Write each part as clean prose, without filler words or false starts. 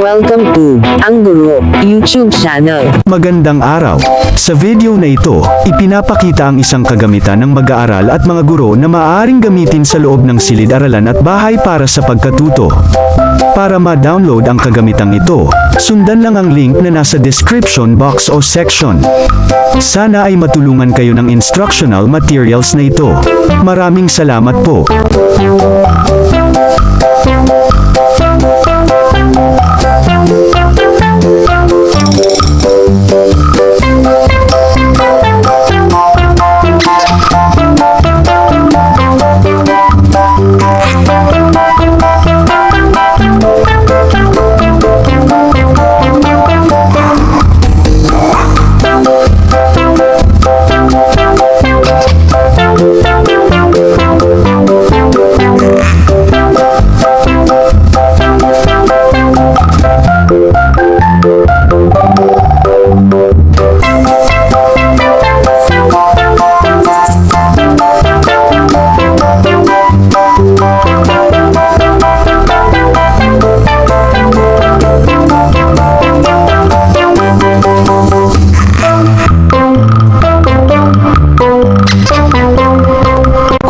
Welcome to Ang Guro YouTube channel. Magandang araw. Sa video na ito, ipinapakita ang isang kagamitan ng mag-aaral at mga guro na maaaring gamitin sa loob ng silid-aralan at bahay para sa pagkatuto. Para ma-download ang kagamitang ito, sundan lang ang link na nasa description box o section. Sana ay matulungan kayo ng instructional materials na ito. Maraming salamat po.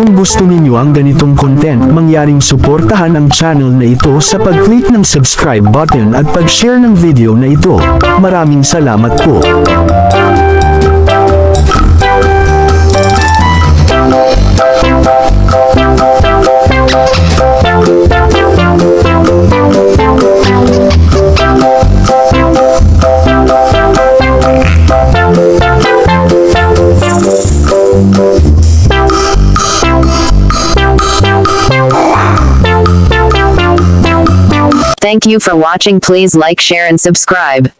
Kung gusto ninyo ang ganitong content, mangyaring suportahan ang channel na ito sa pag-click ng subscribe button at pag-share ng video na ito. Maraming salamat po. Thank you for watching. Please like, share and subscribe.